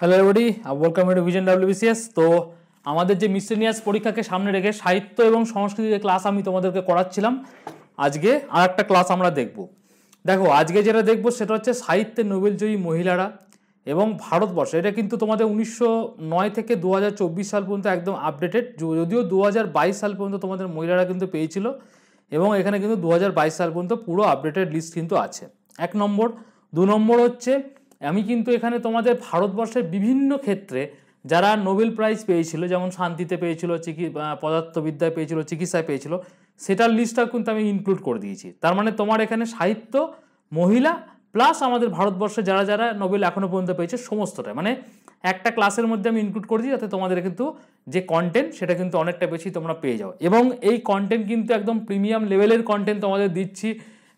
Hello everybody, welcome to vision WBCS। তো আমাদের যে মিসেলিনিয়াস পরীক্ষাকে সামনে রেখে সাহিত্য এবং সংস্কৃতির ক্লাস আমি তোমাদেরকে করাচ্ছিলাম। আজকে আর একটা ক্লাস আমরা দেখব। দেখো আজকে যেটা দেখবো সেটা হচ্ছে সাহিত্যে নোবেলজয়ী মহিলারা এবং ভারতবর্ষ। এটা কিন্তু তোমাদের 1909 থেকে 2024 সাল পর্যন্ত একদম আপডেটেড, যদিও 2022 সাল পর্যন্ত তোমাদের মহিলারা কিন্তু পেয়েছিল এবং এখানে কিন্তু 2022 সাল পর্যন্ত পুরো আপডেটেড লিস্ট কিন্তু আছে। এক নম্বর। দু নম্বর হচ্ছে আমি কিন্তু এখানে তোমাদের ভারতবর্ষের বিভিন্ন ক্ষেত্রে যারা নোবেল প্রাইজ পেয়েছিল, যেমন শান্তিতে পেয়েছিল, পদার্থবিদ্যায় পেয়েছিল, চিকিৎসায় পেয়েছিল, সেটার লিস্টটা কিন্তু আমি ইনক্লুড করে দিয়েছি। তার মানে তোমার এখানে সাহিত্য, মহিলা প্লাস আমাদের ভারতবর্ষে যারা যারা নোবেল এখনো পর্যন্ত পেয়েছে সমস্তটা, মানে একটা ক্লাসের মধ্যে আমি ইনক্লুড করে দিই, যাতে তোমাদের কিন্তু যে কন্টেন্ট সেটা কিন্তু অনেকটা বেশি তোমরা পেয়ে যাও। এবং এই কন্টেন্ট কিন্তু একদম প্রিমিয়াম লেভেলের কন্টেন্ট তোমাদের দিচ্ছি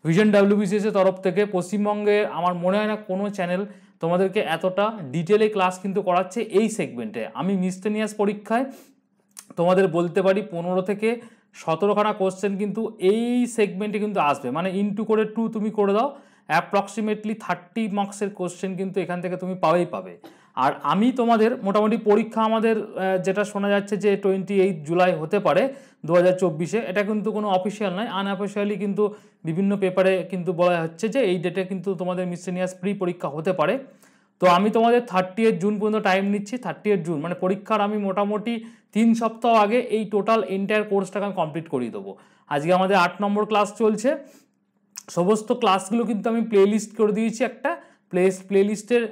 ভিশন WBCS এর তরফ থেকে। পশ্চিমবঙ্গে আমার মনে হয় না কোনো চ্যানেল তোমাদেরকে এতটা ডিটেলে ক্লাস কিন্তু করাচ্ছে এই সেগমেন্টে। আমি মিসলেনিয়াস পরীক্ষায় তোমাদের বলতে পারি 15 থেকে 17খানা কোশ্চেন কিন্তু এই সেগমেন্টে কিন্তু আসবে, মানে ইনটু করে 2 তুমি করে দাও, অ্যাপ্রক্সিমেটলি 30 মার্কসের কোশ্চেন কিন্তু এখান থেকে তুমি পাবে। আর আমি তোমাদের মোটামুটি পরীক্ষা আমাদের যেটা শোনা যাচ্ছে যে 28 জুলাই হতে পারে 2024-এ, এটা কিন্তু কোনো অফিসিয়াল নয়, আনঅফিসিয়ালি কিন্তু বিভিন্ন পেপারে কিন্তু বলা হচ্ছে যে এই ডেটে কিন্তু তোমাদের মিসলেনিয়াস প্রি পরীক্ষা হতে পারে। তো আমি তোমাদের 30 জুন পর্যন্ত টাইম নিচ্ছি। 30 জুন মানে পরীক্ষার আমি মোটামুটি 3 সপ্তাহ আগে এই টোটাল এন্টায়ার কোর্সটাকে আমি কমপ্লিট করিয়ে দেবো। আজকে আমাদের 8 নম্বর ক্লাস চলছে। সমস্ত ক্লাসগুলো কিন্তু আমি প্লেলিস্ট করে দিয়েছি, একটা প্লেলিস্টের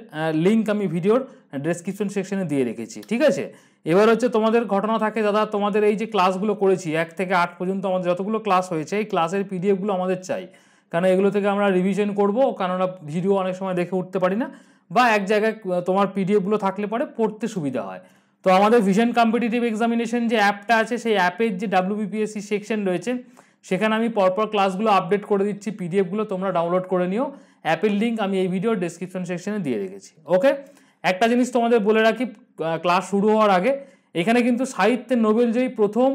লিঙ্ক আমি ভিডিওর ডেসক্রিপশন সেকশনে দিয়ে রেখেছি, ঠিক আছে। এবার হচ্ছে তোমাদের ঘটনা থাকে দাদা, তোমাদের এই যে ক্লাসগুলো করেছি 1 থেকে 8 পর্যন্ত আমাদের যতগুলো ক্লাস হয়েছে, এই ক্লাসের পিডিএফগুলো আমাদের চাই, কারণ এগুলো থেকে আমরা রিভিশন করবো, কারণ আমরা ভিডিও অনেক সময় দেখে উঠতে পারি না, বা এক জায়গায় তোমার পিডিএফগুলো থাকলে পরে পড়তে সুবিধা হয়। তো আমাদের ভিশন কম্পিটিটিভ এক্সামিনেশন যে অ্যাপটা আছে, সেই অ্যাপের যে WBPSC সেকশন রয়েছে, সেখানে আমি পরপর ক্লাসগুলো আপডেট করে দিচ্ছি, পিডিএফগুলো তোমরা ডাউনলোড করে নিও। অ্যাপের লিঙ্ক আমি এই ভিডিওর ডেসক্রিপশন সেকশনে দিয়ে রেখেছি। ওকে, একটা জিনিস তোমাদের বলে রাখি ক্লাস শুরু হওয়ার আগে, এখানে কিন্তু সাহিত্যে নোবেলজয়ী প্রথম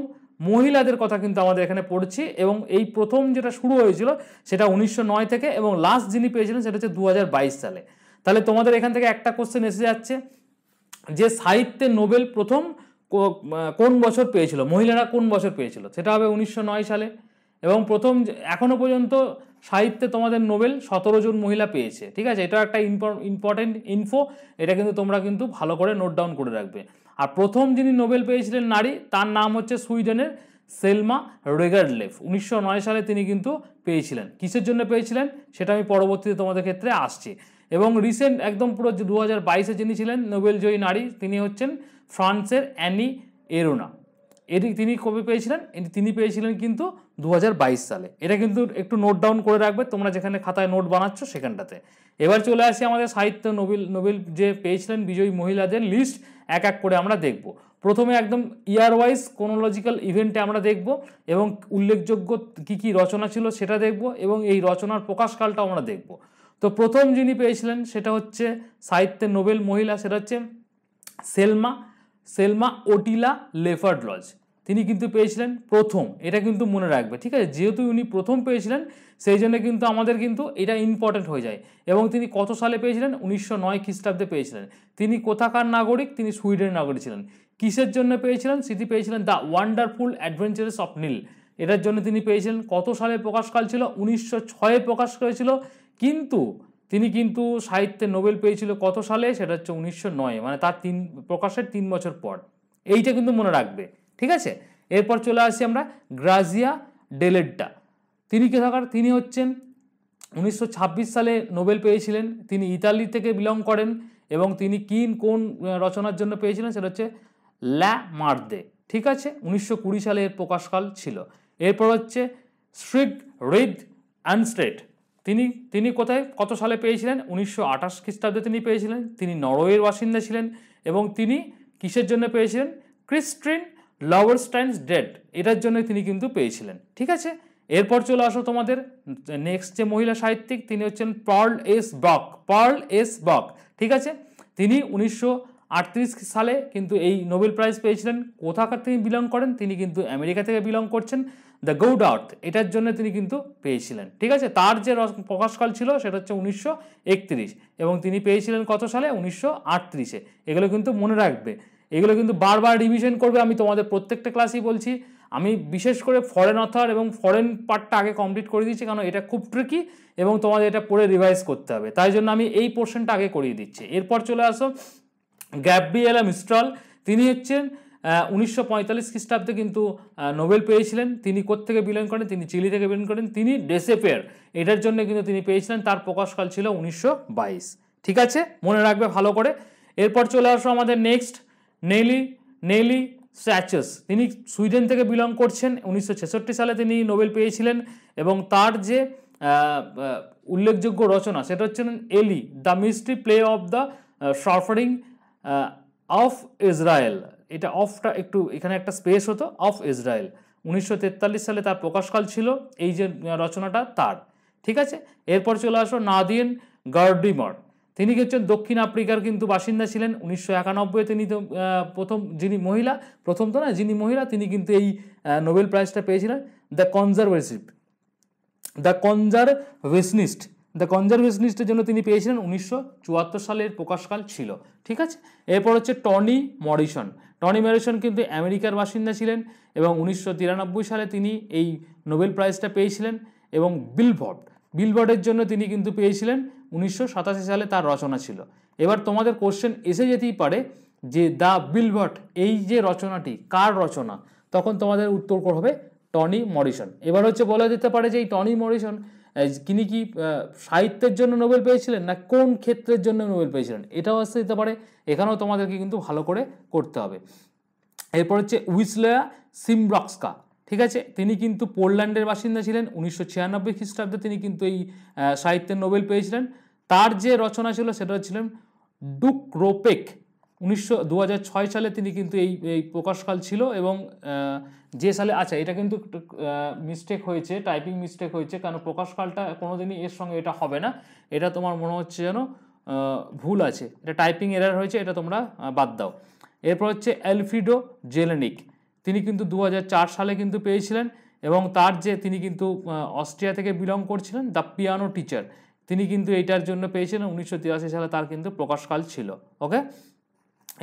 মহিলাদের কথা কিন্তু আমাদের এখানে পড়ছি, এবং এই প্রথম যেটা শুরু হয়েছিল সেটা 1909 থেকে, এবং লাস্ট যিনি পেয়েছিলেন সেটা হচ্ছে 2022 সালে। তাহলে তোমাদের এখান থেকে একটা কোশ্চেন এসে যাচ্ছে যে সাহিত্যে নোবেল প্রথম কোন বছর পেয়েছিল, মহিলারা কোন বছর পেয়েছিল, সেটা হবে 1909 সালে। এবং প্রথম এখনো পর্যন্ত সাহিত্যে তোমাদের নোবেল 17 জন মহিলা পেয়েছে, ঠিক আছে। এটা একটা ইম্পর্টেন্ট ইনফো, এটা কিন্তু তোমরা কিন্তু ভালো করে নোট ডাউন করে রাখবে। আর প্রথম যিনি নোবেল পেয়েছিলেন নারী, তার নাম হচ্ছে সুইডেনের সেলমা রেগার্ডলেফ। 1909 সালে তিনি কিন্তু পেয়েছিলেন। কিসের জন্য পেয়েছিলেন সেটা আমি পরবর্তীতে তোমাদের ক্ষেত্রে আসছি। এবং রিসেন্ট একদম পুরো 2022-এ যিনি ছিলেন নোবেলজয়ী নারী, তিনি হচ্ছেন ফ্রান্সের অ্যানি এরোনা। তিনি কবে পেয়েছিলেন? তিনি পেয়েছিলেন কিন্তু 2022 সালে। এটা কিন্তু একটু নোট ডাউন করে রাখবে তোমরা যেখানে খাতায় নোট বানাচ্ছ সেখানটাতে। এবার চলে আসি আমাদের সাহিত্য নোবেল যে পেয়েছিলেন বিজয়ী মহিলাদের লিস্ট, এক এক করে আমরা দেখব। প্রথমে একদম ইয়ার ওয়াইজ ক্রোনোলজিক্যাল ইভেন্টে আমরা দেখব, এবং উল্লেখযোগ্য কি কি রচনা ছিল সেটা দেখব, এবং এই রচনার প্রকাশকালটাও আমরা দেখব। তো প্রথম যিনি পেয়েছিলেন সেটা হচ্ছে সাহিত্যের নোবেল মহিলা, সেটা হচ্ছে সেলমা ওটিলা লেফার্ডলজ। তিনি কিন্তু পেয়েছিলেন প্রথম, এটা কিন্তু মনে রাখবে, ঠিক আছে। যেহেতু উনি প্রথম পেয়েছিলেন সেই জন্য কিন্তু আমাদের কিন্তু এটা ইম্পর্টেন্ট হয়ে যায়। এবং তিনি কত সালে পেয়েছিলেন? 1909 খ্রিস্টাব্দে পেয়েছিলেন। তিনি কোথাকার নাগরিক? তিনি সুইডেনের নাগরিক ছিলেন। কিসের জন্য পেয়েছিলেন? সেটি পেয়েছিলেন দ্য ওয়ান্ডারফুল অ্যাডভেঞ্চার্স অফ নীল, এটার জন্য তিনি পেয়েছিলেন। কত সালে প্রকাশকাল ছিল? 1906-এ প্রকাশ করেছিল। কিন্তু তিনি কিন্তু সাহিত্যে নোবেল পেয়েছিল কত সালে? সেটা হচ্ছে 1909, মানে তার প্রকাশের 3 বছর পর। এইটা কিন্তু মনে রাখবে, ঠিক আছে। এরপর চলে আসি আমরা গ্রাজিয়া ডেলেড্ডা। তিনি কোথাকার? তিনি হচ্ছেন 1926 সালে নোবেল পেয়েছিলেন। তিনি ইতালি থেকে বিলং করেন, এবং তিনি কোন রচনার জন্য পেয়েছিলেন? সেটা হচ্ছে লা মার্দে, ঠিক আছে। 1920 সালে এর প্রকাশকাল ছিল। এরপর হচ্ছে স্ট্রিগ রিড আনস্টেড। তিনি কোথায় কত সালে পেয়েছিলেন? 1928 খ্রিস্টাব্দে তিনি পেয়েছিলেন। তিনি নরওয়ের বাসিন্দা ছিলেন, এবং তিনি কিসের জন্য পেয়েছিলেন? ক্রিস্টিন লভারস্টাইনস ডেড, এটার জন্য তিনি কিন্তু পেয়েছিলেন, ঠিক আছে। এরপর চলে আসো তোমাদের নেক্সট যে মহিলা সাহিত্যিক, তিনি হচ্ছেন পার্ল এস বক, ঠিক আছে। তিনি সালে কিন্তু এই নোবেল প্রাইজ পেয়েছিলেন। কোথাকার থেকে বিলং করেন? তিনি কিন্তু আমেরিকা থেকে বিলং করছেন। দ্য গোড আর্থ এটার জন্য তিনি কিন্তু পেয়েছিলেন। ঠিক আছে, তার যে প্রকাশকাল ছিল সেটা হচ্ছে 1931 এবং তিনি পেয়েছিলেন কত সালে? 1938-এ। এগুলো কিন্তু মনে রাখবে, এগুলো কিন্তু বারবার রিভিশন করবে। আমি তোমাদের প্রত্যেকটা ক্লাসেই বলছি, আমি বিশেষ করে ফরেন অথর এবং ফরেন পার্টটা আগে কমপ্লিট করে দিচ্ছি, কারণ এটা খুব ট্রিকি এবং তোমাদের এটা পড়ে রিভাইজ করতে হবে, তাই জন্য আমি এই পোর্শনটা আগে করিয়ে দিচ্ছি। এরপর চলে আসো গ্যাব্রিয়েলা মিস্ট্রাল। তিনি হচ্ছেন 1945 খ্রিস্টাব্দে কিন্তু নোবেল পেয়েছিলেন। তিনি কোত্থেকে বিলং করেন? তিনি চিলি থেকে বিলং করেন। তিনি ডেসেপেয়ার এটার জন্য কিন্তু তিনি পেয়েছিলেন। তার প্রকাশকাল ছিল 1922। ঠিক আছে, মনে রাখবে ভালো করে। এরপর চলে আসো আমাদের নেক্সট নেলি স্যাচাস। তিনি সুইডেন থেকে বিলং করছেন। 1966 সালে তিনি নোবেল পেয়েছিলেন এবং তার যে উল্লেখযোগ্য রচনা সেটা হচ্ছেন এলি the mystery play of the suffering of Israel. এটা অফটা একটু এখানে একটা স্পেস হতো, অফ ইসরায়েল। 1943 সালে তার প্রকাশকাল ছিল এই যে রচনাটা তার। ঠিক আছে, এরপর চলে আসো নাদিয়েন গার্ডিমার। তিনি হচ্ছেন দক্ষিণ আফ্রিকার কিন্তু বাসিন্দা ছিলেন। 1991 তিনি তো প্রথম যিনি মহিলা, প্রথম তো না, যিনি মহিলা তিনি কিন্তু এই নোবেল প্রাইজটা পেয়েছিলেন। দ্য কনজারভেশনিস্টের জন্য তিনি পেয়েছিলেন। 1974 সালের প্রকাশকাল ছিল। ঠিক আছে, এরপর হচ্ছে টনি মরিসন কিন্তু আমেরিকার বাসিন্দা ছিলেন এবং 1993 সালে তিনি এই নোবেল প্রাইজটা পেয়েছিলেন। এবং বিলবোর্ডের জন্য তিনি কিন্তু পেয়েছিলেন 1987 সালে, তার রচনা ছিল। এবার তোমাদের কোশ্চেন এসে যেতেই পারে যে দ্য বিলবোর্ড এই যে রচনাটি কার রচনা, তখন তোমাদের উত্তর হবে টনি মরিসন। এবার হচ্ছে বলা যেতে পারে যে এই টনি মরিসন তিনি কি সাহিত্যের জন্য নোবেল পেয়েছিলেন না কোন ক্ষেত্রের জন্য নোবেল পেয়েছিলেন, এটাও আসতে যেতে পারে। এখানেও তোমাদেরকে কিন্তু ভালো করে করতে হবে। এরপর হচ্ছে উইসলেয়া সিমব্রক্সকা। ঠিক আছে, তিনি কিন্তু পোল্যান্ডের বাসিন্দা ছিলেন। 1996 খ্রিস্টাব্দে তিনি কিন্তু এই সাহিত্যের নোবেল পেয়েছিলেন। তার যে রচনা ছিল সেটা হচ্ছিলেন ডুক রোপেক। 2006 সালে তিনি কিন্তু এই প্রকাশকাল ছিল এবং যে সালে, আচ্ছা এটা কিন্তু মিস্টেক হয়েছে, টাইপিং মিস্টেক হয়েছে, কারণ প্রকাশকালটা কোনোদিনই এর সঙ্গে এটা হবে না, এটা তোমার মনে হচ্ছে যেন ভুল আছে, এটা টাইপিং এরার হয়েছে, এটা তোমরা বাদ দাও। এরপর হচ্ছে অ্যালফ্রেডো জেলেনিক। তিনি কিন্তু 2004 সালে কিন্তু পেয়েছিলেন এবং তার যে তিনি কিন্তু অস্ট্রিয়া থেকে বিলং করছিলেন। দ্য পিয়ানো টিচার তিনি কিন্তু এইটার জন্য পেয়েছিলেন। 1983 সালে তার কিন্তু প্রকাশকাল ছিল। ওকে,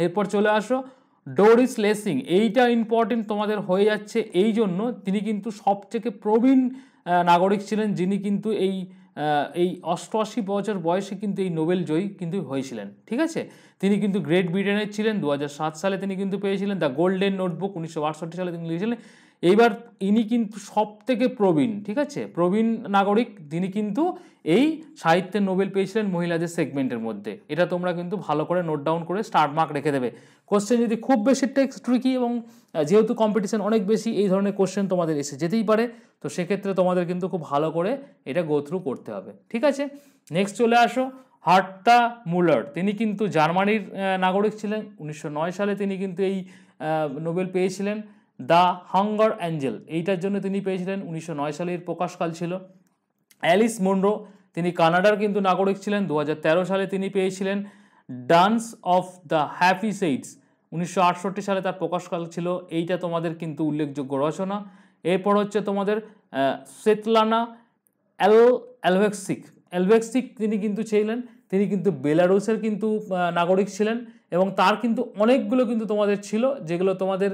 এরপর চলে আসো ডোরিস লেসিং। এইটা ইম্পর্টেন্ট তোমাদের হয়ে যাচ্ছে এই জন্য, তিনি কিন্তু সবথেকে প্রবীণ নাগরিক ছিলেন যিনি কিন্তু এই 88 বছর বয়সে কিন্তু এই নোবেল জয়ী কিন্তু হয়েছিলেন। ঠিক আছে, তিনি কিন্তু গ্রেট ব্রিটেনের ছিলেন। 2007 সালে তিনি কিন্তু পেয়েছিলেন। দ্য গোল্ডেন নোটবুক 1962 সালে তিনি লিখেছিলেন। এইবার ইনি কিন্তু সব থেকে প্রবীণ, ঠিক আছে, প্রবীণ নাগরিক, তিনি কিন্তু এই সাহিত্যের নোবেল পেয়েছিলেন মহিলাদের সেগমেন্টের মধ্যে। এটা তোমরা কিন্তু ভালো করে নোট ডাউন করে স্টার মার্ক রেখে দেবে। কোশ্চেন যদি খুব বেশি টেক্সট ট্রিকি এবং যেহেতু কম্পিটিশন অনেক বেশি, এই ধরনের কোশ্চেন তোমাদের এসে যেতেই পারে, তো সেক্ষেত্রে তোমাদের কিন্তু খুব ভালো করে এটা গো থ্রু করতে হবে। ঠিক আছে, নেক্সট চলে আসো হার্টা মুলার। তিনি কিন্তু জার্মানির নাগরিক ছিলেন। 1909 সালে তিনি কিন্তু এই নোবেল পেয়েছিলেন। দ্য হাঙ্গার অ্যাঞ্জেল এইটার জন্য তিনি পেয়েছিলেন। 1909 সালের প্রকাশকাল ছিল। অ্যালিস মুনরো তিনি কানাডার কিন্তু নাগরিক ছিলেন। 2013 সালে তিনি পেয়েছিলেন। ডান্স অফ দ্য হ্যাপি সেইডস 1968 সালে তার প্রকাশকাল ছিল। এইটা তোমাদের কিন্তু উল্লেখযোগ্য রচনা। এরপর হচ্ছে তোমাদের সেতলানা অ্যালভেক্সিক তিনি কিন্তু ছিলেন। তিনি কিন্তু বেলারুসের কিন্তু নাগরিক ছিলেন এবং তার কিন্তু অনেকগুলো কিন্তু তোমাদের ছিল যেগুলো তোমাদের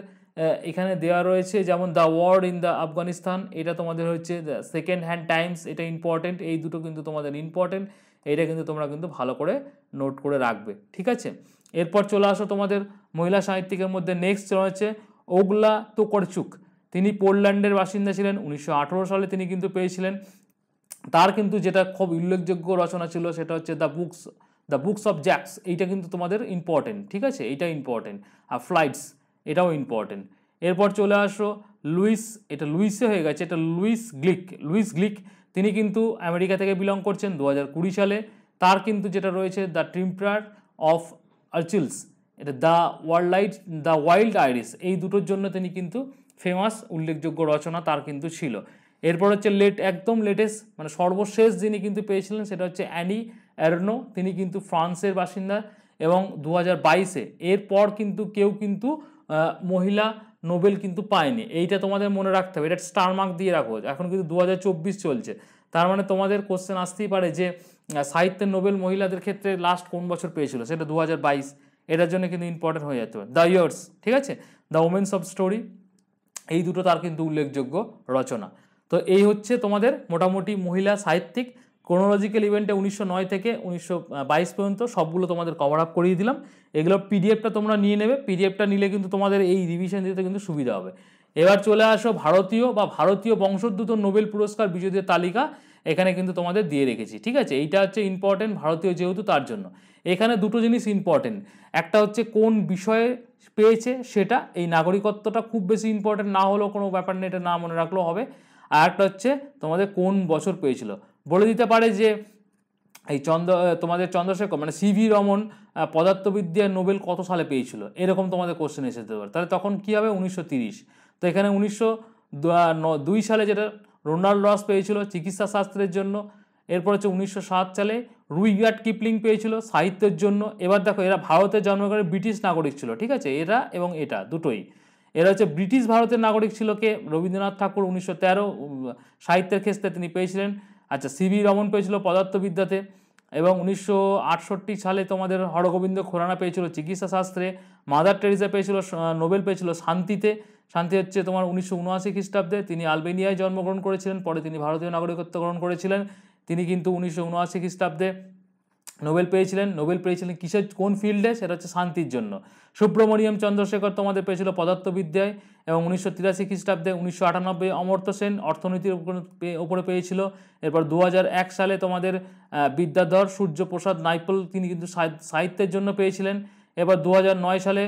এখানে দেওয়া রয়েছে, যেমন the war in the Afghanistan, এটা তোমাদের হচ্ছে সেকেন্ড হ্যান্ড টাইমস, এটা ইম্পর্টেন্ট, এই দুটো কিন্তু তোমাদের ইম্পর্টেন্ট, এইটা কিন্তু তোমরা কিন্তু ভালো করে নোট করে রাখবে। ঠিক আছে, এরপর চলে আসো তোমাদের মহিলা সাহিত্যিকের মধ্যে নেক্সট হচ্ছে ওগলা তোকরচুক। তিনি পোল্যান্ডের বাসিন্দা ছিলেন। 1918 সালে তিনি কিন্তু পেয়েছিলেন। তার কিন্তু যেটা খুব উল্লেখযোগ্য রচনা ছিল সেটা হচ্ছে দ্য বুকস অফ জ্যাক্স, এইটা কিন্তু তোমাদের ইম্পর্টেন্ট। ঠিক আছে, এইটা ইম্পর্টেন্ট। আর ফ্লাইটস এটাও ইম্পর্টেন্ট। এরপর চলে আসো এটা লুইসে হয়ে গেছে, এটা লুইস গ্লিক তিনি কিন্তু আমেরিকা থেকে বিলং করছেন। 2020 সালে তার কিন্তু যেটা রয়েছে দ্য টেম্পার অফ আর্চিলস, এটা দ্য ওয়াইল্ড আইরিস, এই দুটোর জন্য তিনি কিন্তু ফেমাস, উল্লেখযোগ্য রচনা তার কিন্তু ছিল। এরপর হচ্ছে একদম লেটেস্ট মানে সর্বশেষ যিনি কিন্তু পেয়েছিলেন সেটা হচ্ছে অ্যানি অ্যারনো। তিনি কিন্তু ফ্রান্সের বাসিন্দা এবং 2022-এ এরপর কিন্তু কেউ কিন্তু মহিলা নোবেল কিন্তু পায়নি। এইটা তোমাদের মনে রাখতে হবে, এটা স্টার মার্ক দিয়ে রাখো। এখন কিন্তু 2024 চলছে, তার মানে তোমাদের কোশ্চেন আসতেই পারে যে সাহিত্যের নোবেল মহিলাদের ক্ষেত্রে লাস্ট কোন বছর পেয়েছিল, সেটা 2022। এটার জন্য কিন্তু ইম্পর্টেন্ট হয়ে যেতে পারে। দ্য ইয়ার্স, ঠিক আছে, দ্য ওমেন্স অফ স্টোরি, এই দুটো তার কিন্তু উল্লেখযোগ্য রচনা। তো এই হচ্ছে তোমাদের মোটামুটি মহিলা সাহিত্যিক ক্রোনোলজিক্যাল ইভেন্টে 1909 থেকে 1922 পর্যন্ত সবগুলো তোমাদের কভার আপ করিয়ে দিলাম। এগুলো পিডিএফটা তোমরা নিয়ে নেবে, পিডিএফটা নিলে কিন্তু তোমাদের এই রিভিশন দিতে কিন্তু সুবিধা হবে। এবার চলে আসো ভারতীয় বংশোদ্ভূত নোবেল পুরস্কার বিজয়ীদের তালিকা, এখানে কিন্তু তোমাদের দিয়ে রেখেছি, ঠিক আছে। এইটা হচ্ছে ইম্পর্টেন্ট, ভারতীয় যেহেতু তার জন্য। এখানে দুটো জিনিস ইম্পর্টেন্ট, একটা হচ্ছে কোন বিষয়ে পেয়েছে সেটা, এই নাগরিকত্বটা খুব বেশি ইম্পর্টেন্ট না হলেও কোনো ব্যাপার নেই, এটা না মনে রাখলেও হবে। আর একটা হচ্ছে তোমাদের কোন বছর পেয়েছিল। বলে দিতে পারে যে এই তোমাদের চন্দ্রশেখর মানে সিভি রমন পদার্থবিদ্যায় নোবেল কত সালে পেয়েছিল, এরকম তোমাদের কোশ্চেন এসে যেতে পারে। তাহলে তখন কী হবে, 1930। তো এখানে 1902 সালে যেটা রোনাল্ড রস পেয়েছিল চিকিৎসা শাস্ত্রের জন্য। এরপর হচ্ছে 1907 সালে রুইগার্ড কিপলিং পেয়েছিল সাহিত্যের জন্য। এবার দেখো, এরা ভারতে জন্মগ্রহণ ব্রিটিশ নাগরিক ছিল, ঠিক আছে, এরা এবং এটা দুটোই। এরা হচ্ছে ব্রিটিশ ভারতের নাগরিক ছিল কে, রবীন্দ্রনাথ ঠাকুর 1913 সাহিত্যের ক্ষেত্রে তিনি পেয়েছিলেন। আচ্ছা, সিভি রমন পেয়েছিল পদার্থবিদ্যাতে। এবং 1968 সালে তোমাদের হরগোবিন্দ খুরানা পেয়েছিল চিকিৎসা শাস্ত্রে। মাদার টেরেসা পেয়েছিল নোবেল পেয়েছিল শান্তিতে। শান্তি হচ্ছে তোমার 1979 খ্রিস্টাব্দে, তিনি আলবেনিয়ায় জন্মগ্রহণ করেছিলেন, পরে তিনি ভারতীয় নাগরিকত্ব গ্রহণ করেছিলেন। তিনি কিন্তু 1979 খ্রিস্টাব্দে নোবেল পেয়েছিলেন কিসের, কোন ফিল্ডে, সেটা হচ্ছে শান্তির জন্য। সুব্রমণিয়াম চন্দ্রশেখর তোমাদের পেয়েছিল পদার্থবিদ্যায়। এবং 1983 খ্রিস্টাব্দে 1998 অমর্ত্য সেন অর্থনীতির উপরে পেয়েছিল। এরপর 2001 সালে তোমাদের বিদ্যাধর সূর্যপ্রসাদ নাইপল, তিনি কিন্তু সাহিত্যের জন্য পেয়েছিলেন। এবার 2009 সালে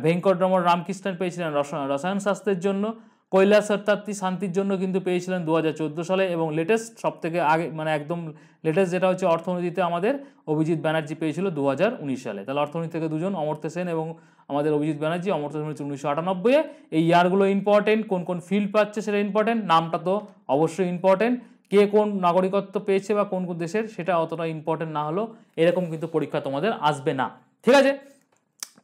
ভেঙ্কটরমণ রামকৃষ্ণন পেয়েছিলেন রসায়ন শাস্ত্রের জন্য। কৈলাস সত্যার্থী শান্তির জন্য কিন্তু পেয়েছিলেন 2014 সালে। এবং লেটেস্ট সব থেকে আগে মানে একদম লেটেস্ট যেটা হচ্ছে অর্থনীতিতে আমাদের অভিজিৎ ব্যানার্জি পেয়েছিল 2019 সালে। তাহলে অর্থনীতি থেকে দুজন, অমর্ত্য সেন এবং আমাদের অভিজিৎ ব্যানার্জি। অমর্ত্য সেন হচ্ছে 1998-এ। এই ইয়ারগুলো ইম্পর্টেন্ট, কোন কোন ফিল্ড পাচ্ছে সেটা ইম্পর্টেন্ট, নামটা তো অবশ্যই ইম্পর্টেন্ট, কে কোন নাগরিকত্ব পেয়েছে বা কোন কোন দেশের সেটা অতটা ইম্পর্টেন্ট না হলেও এরকম কিন্তু পরীক্ষা তোমাদের আসবে না, ঠিক আছে।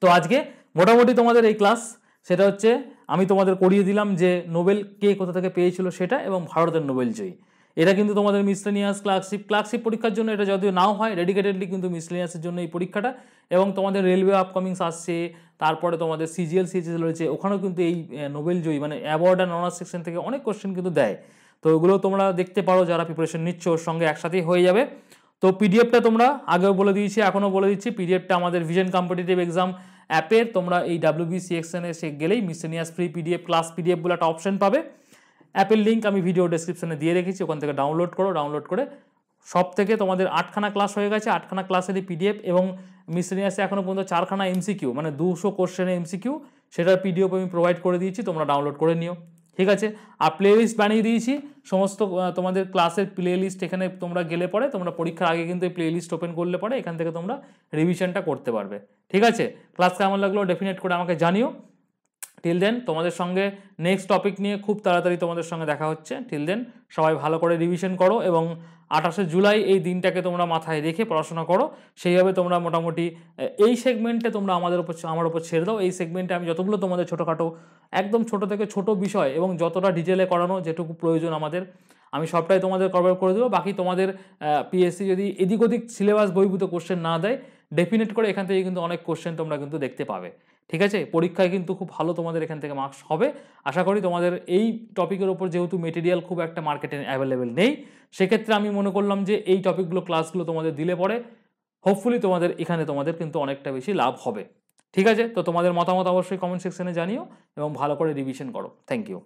তো আজকে মোটামুটি তোমাদের এই ক্লাস, সেটা হচ্ছে আমি তোমাদের করিয়ে দিলাম যে নোবেল কে কোথা থেকে পেয়েছিল সেটা, এবং ভারতের নোবেল জয়ী। এটা কিন্তু তোমাদের মিসলেনিয়াস ক্লার্কশিপ পরীক্ষার জন্য, এটা যদিও নাও হয় ডেডিকেটেডলি কিন্তু মিসলেনিয়াসের জন্য এই পরীক্ষাটা। এবং তোমাদের রেলওয়ে আপকামিংস আসছে, তারপরে তোমাদের সিজিএল রয়েছে, ওখানেও কিন্তু এই নোবেল জয়ী মানে অ্যাওয়ার্ড অ্যান্ড অনার্স সেকশন থেকে অনেক কোশ্চেন কিন্তু দেয়। তো ওগুলো তোমরা দেখতে পারো, যারা প্রিপারেশন নিচ্ছ ওর সঙ্গে একসাথেই হয়ে যাবে। তো পিডিএফটা তোমরা আগেও বলে দিয়েছি, এখনও বলে দিচ্ছি, পিডিএফটা আমাদের ভিশন কম্পিটিটিভ এক্সাম অ্যাপের, তোমরা এই WBCXN-এ গেলেই miscellaneous free PDF class PDF বলে একটা অপশন পাবে। অ্যাপের লিঙ্ক আমি ভিডিও ডেসক্রিপশনে দিয়ে রেখেছি, ওখান থেকে ডাউনলোড করে সব থেকে তোমাদের 8খানা ক্লাস হয়ে গেছে, 8খানা ক্লাসেরই পিডিএফ। এবং মিসলেনিয়াসে এখনও পর্যন্ত 4খানা এমসিকিউ মানে 200 কোশ্চেনের এমসিকিউ, সেটার পিডিএফ আমি প্রোভাইড করে দিয়েছি, তোমরা ডাউনলোড করে নিও, ঠিক আছে। আর প্লে লিস্ট বানিয়ে দিয়েছি সমস্ত তোমাদের ক্লাসের প্লে লিস্ট, এখানে তোমরা গেলে পরে তোমরা পরীক্ষার আগে কিন্তু এই প্লে লিস্ট ওপেন করলে পরে এখান থেকে তোমরা রিভিশনটা করতে পারবে, ঠিক আছে। ক্লাস কেমন লাগলো ডেফিনেট করে আমাকে জানিও। টিল দেন তোমাদের সঙ্গে নেক্সট টপিক নিয়ে খুব তাড়াতাড়ি তোমাদের সঙ্গে দেখা হচ্ছে। টিল দেন সবাই ভালো করে রিভিশন করো, এবং 28শে জুলাই এই দিনটাকে তোমরা মাথায় রেখে পড়াশোনা করো। সেইভাবে তোমরা মোটামুটি এই সেগমেন্টে তোমরা আমার উপর ছেড়ে দাও। এই সেগমেন্টে আমি যতগুলো তোমাদের ছোটোখাটো একদম ছোটো থেকে ছোটো বিষয় এবং যতটা ডিটেলে করানো যেটুকু প্রয়োজন আমাদের, আমি সবটাই তোমাদের কভার করে দেবো। বাকি তোমাদের পিএসসি যদি এদিক ওদিক সিলেবাস বহির্ভূত কোশ্চেন না দেয়, ডেফিনেট করে এখান থেকে কিন্তু অনেক কোশ্চেন তোমরা কিন্তু দেখতে পাবে, ঠিক আছে। পরীক্ষায় কিন্তু খুব ভালো তোমাদের এখান থেকে মার্কস হবে আশা করি। তোমাদের এই টপিকের ওপর যেহেতু মেটেরিয়াল খুব একটা মার্কেটে অ্যাভেলেবেল নেই, সেক্ষেত্রে আমি মনে করলাম যে এই টপিকগুলো ক্লাসগুলো তোমাদের দিলে পরে হোপফুলি তোমাদের এখানে তোমাদের কিন্তু অনেকটা বেশি লাভ হবে, ঠিক আছে। তো তোমাদের মতামত অবশ্যই কমেন্ট সেকশনে জানিও এবং ভালো করে রিভিশন করো। Thank you.